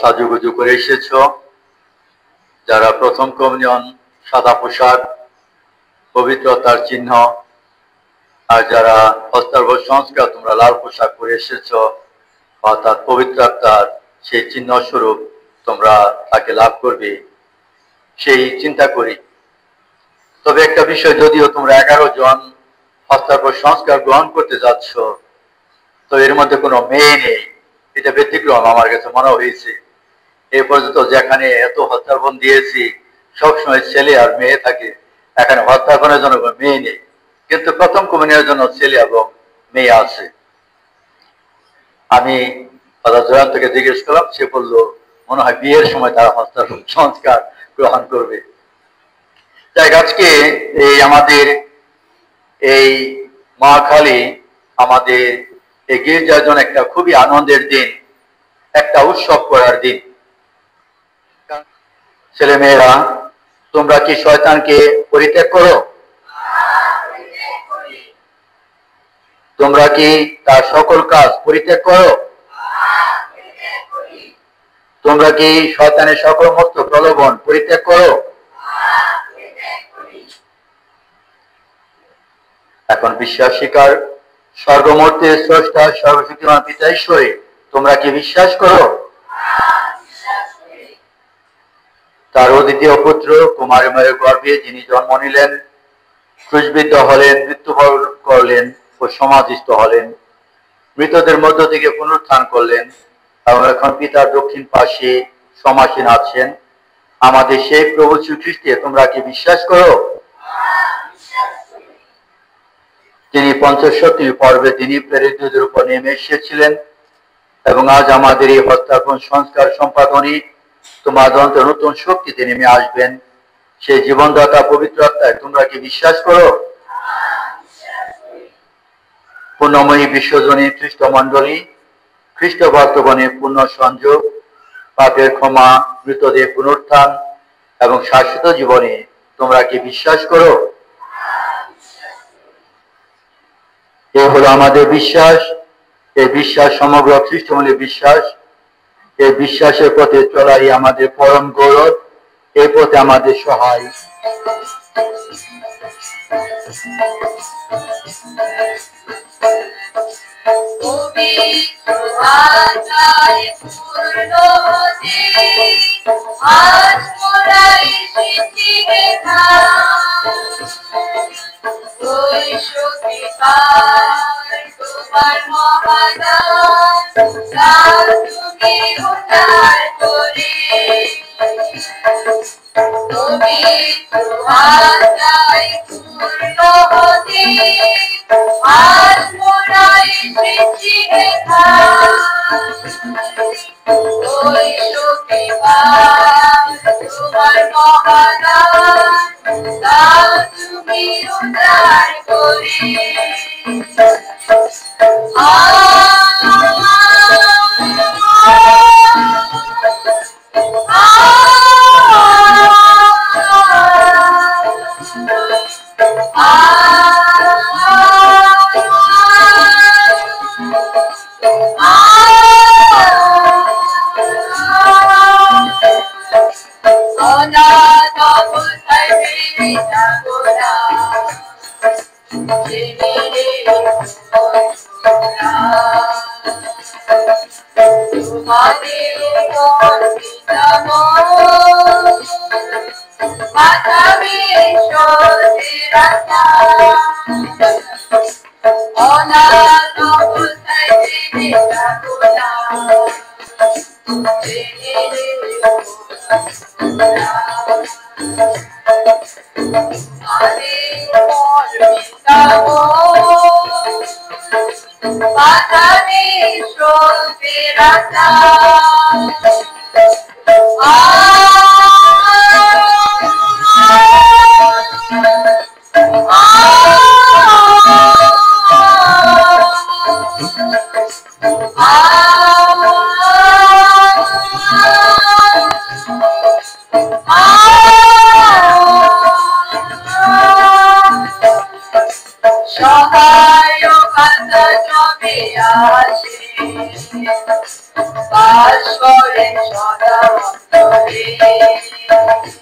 সাজুগুজু করে এসেছো, যারা প্রথম কমিউনিয়ন সাদা পোশাক পবিত্রতার চিহ্ন, আর যারা হস্তার্ঘ সংস্কার তোমরা লাল পোশাক পরে এসেছো অর্থাৎ পবিত্রতার সেই চিহ্ন স্বরূপ তোমরা তাকে লাভ করবে সেই চিন্তা করি। তবে একটা বিষয়, যদিও তোমরা 11 জন হস্তার্ঘ সংস্কার গ্রহণ করতে যাচ্ছ, তো এর মধ্যে কোনো মেয়ে নেই, এটা ব্যতিক্রম আমার কাছে মনে হয়েছে। এ পর্যন্ত যেখানে এত হত্যার্পণ দিয়েছি সবসময় ছেলে আর মেয়ে থাকে, এখানে হত্যার্পণের জন্য কোনো মেয়ে নেই, কিন্তু প্রথম কমিউনিয়নের জন্য ছেলে এবং মেয়ে আছে। আমি ফাদার জয়ন্তকে জিজ্ঞেস করলাম, সে বললো মনে হয় বিয়ের সময় তারা হস্তার্পণ সংস্কার গ্রহণ করবে। তাই আজকে এই আমাদের এই মহাখালী আমাদের এই গির্জার জন্য একটা খুবই আনন্দের দিন, একটা উৎসব করার দিন। ছেলে মেয়েরা, তোমরা কি শয়তানকে পরিত্যাগ করো? তোমরা কি তার সকল কাজ পরিত্যাগ করো? তোমরা কি শয়তানের সকল মস্ত প্রলোভন পরিত্যাগ করো? এখন বিশ্বাস স্বীকার, স্বর্গমূর্তির স্রষ্টা সর্বশক্তিমান পিতা ঈশ্বরে তোমরা কি বিশ্বাস করো? তার অদ্বিতীয় পুত্র কুমারী মায়ের গর্ভে যিনি জন্ম নিলেন, ক্রুশবিদ্ধ হলেন, মৃত্যুবরণ করলেন ও সমাধিস্থ হলেন, মৃতদের মধ্য থেকে পুনরুত্থান করলেন এবং এখন পিতার দক্ষিণ পাশে সমাসীন আছেন, আমাদের সেই প্রভু শ্রীখ্রিস্টে তোমরা কি বিশ্বাস করো? তিনি পঞ্চশতী পর্বে তিনি প্রেরিতদের উপর নেমে এসেছিলেন এবং আজ আমাদের এই হত্যার্পণ সংস্কার সম্পাদনে তোমাদের অন্তরে নতুন শক্তিতে নেমে আসবেন। সেই জীবনদাতা পবিত্র আত্মায় তোমরা কি বিশ্বাস করো? পূর্ণময়ী বিশ্বজনী খ্রিস্ট মণ্ডলী, খ্রিস্ট ভক্তগণের পূর্ণ সংযোগ, পাপের ক্ষমা, মৃতদের পুনরুত্থান এবং শাশ্বত জীবনে তোমরা কি বিশ্বাস করো? এ হলো আমাদের বিশ্বাস। এই বিশ্বাস সমগ্র খ্রিস্টমূলের বিশ্বাস। এই বিশ্বাসের পথে চলাই আমাদের পরম গৌরব, এই পথে আমাদের সহায়। তোমার মহাদান তুমি উদ্ধার করে, তুমি আশায় পূর্ণ হতে আজ মোরা এসেছি ওই শক্তি তোমার মহাদান তুমি উদ্ধার করে।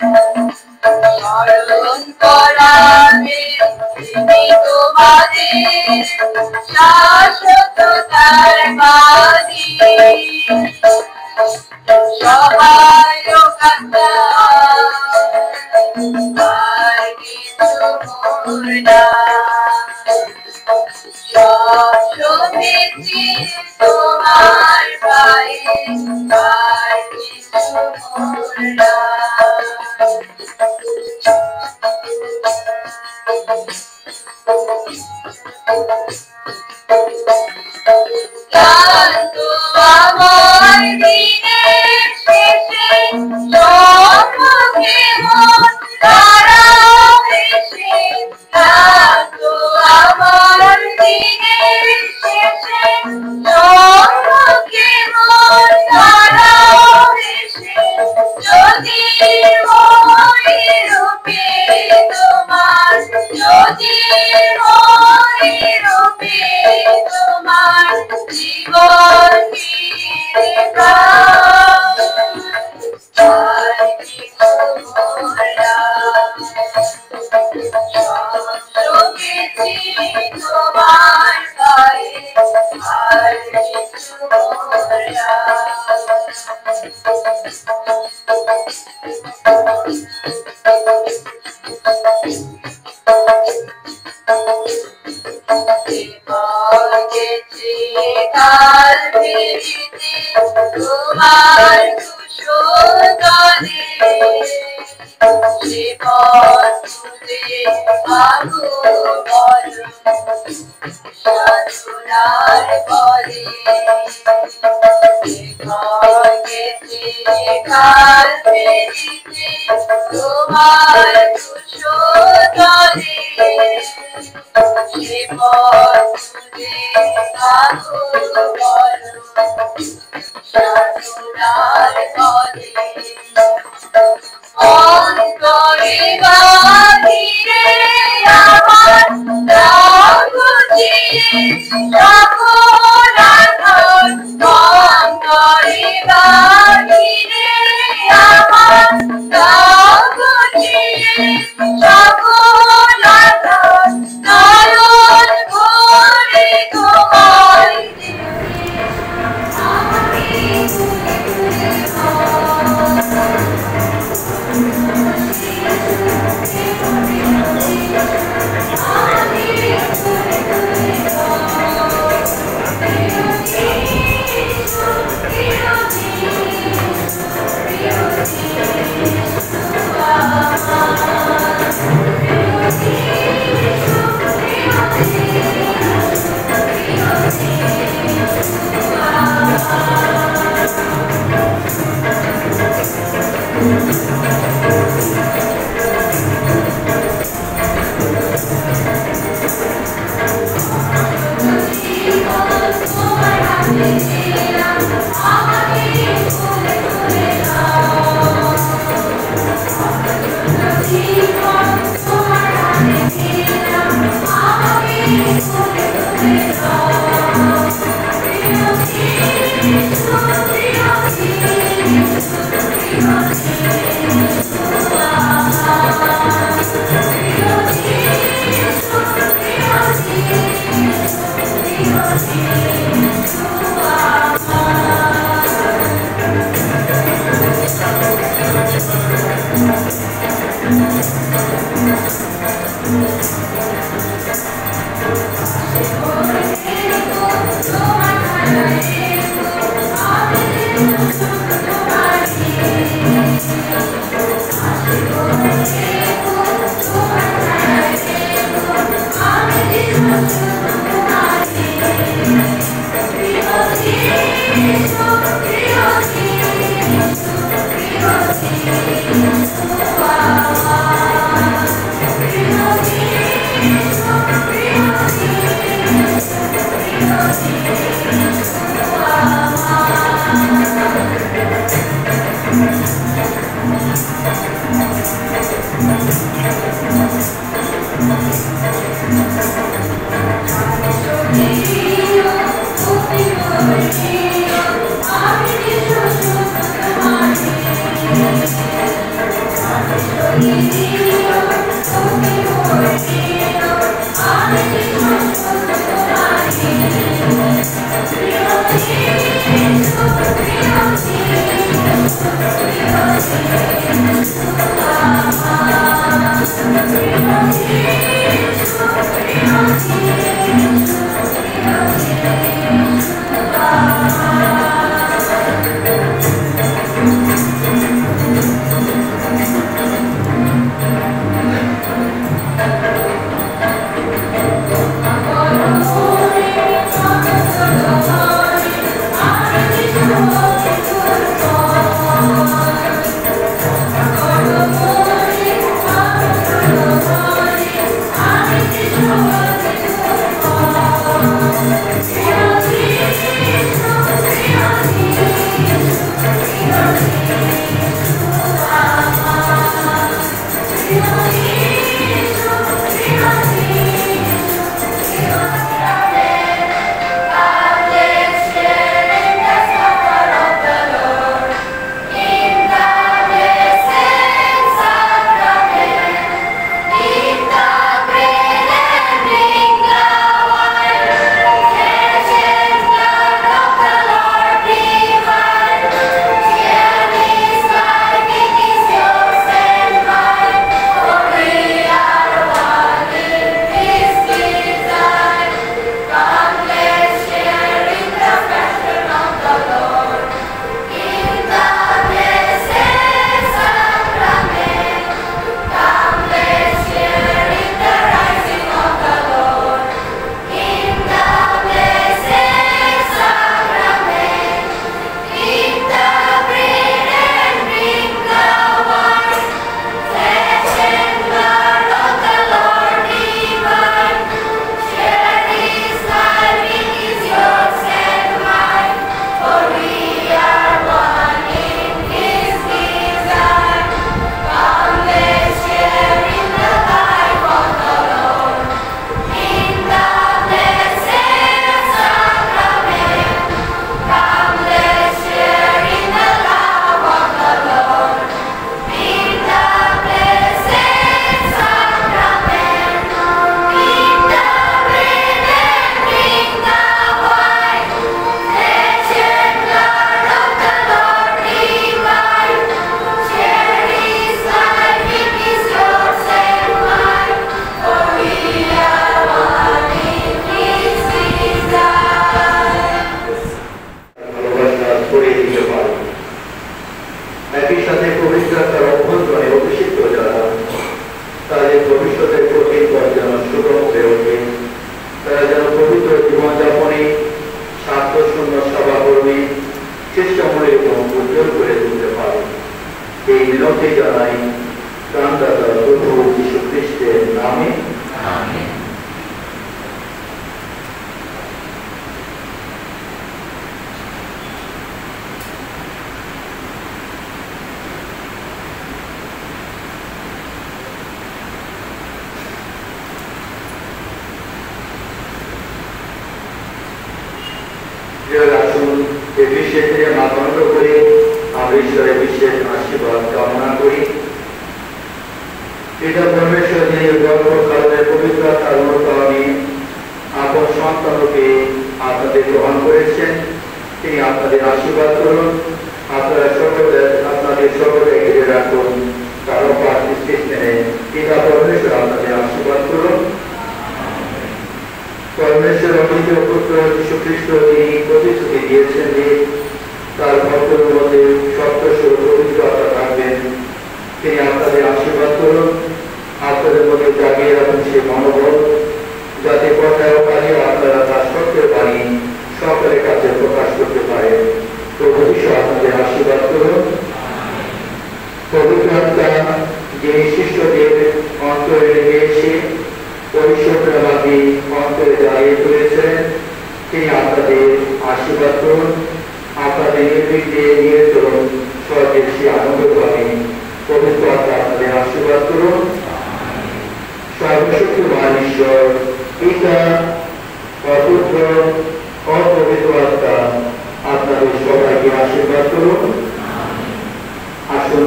স্মরণ করাবে তিনি তোমাদের শাশ্বততার বাণী সহায়কতা আর কিছু মোর না সব শুনেছি তোমার পায়ে আর কিছু মোর না ক্লান্ত আমার দিনের শেষে সম্মুখে মন দাঁড়াও এসে ক্লান্ত আমার দিনের শেষে সম্মুখে মন দাঁড়াও এসে যদি মই রূপে তোমার যদি মই রূপে তোমার জীবন ফিরে পাও আর কিছু মোর না সব শুনেছি তোমার পায়ে আর কিছু মোর না কাল ফিরিতে তোমার কুশলতলে সে পথ খুঁজে পাবো বলো সাধনার বলে কাল ফিরিতে তোমার কুশলতলে সে পথ খুঁজে পাবো বলো সাধনার বলে অন্তরে বাহিরে আমার প্রাণ গুছিয়ে সকল আধার অন্তরে বাহিরে আমার প্রাণ গুছিয়ে সকল আধার নয়ন ভরে তোমায়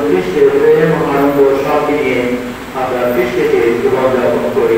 খ্রিস্টের প্রেম আনন্দ শান্তি নিয়ে আমরা খ্রিস্টকে জীবনযাপন করি।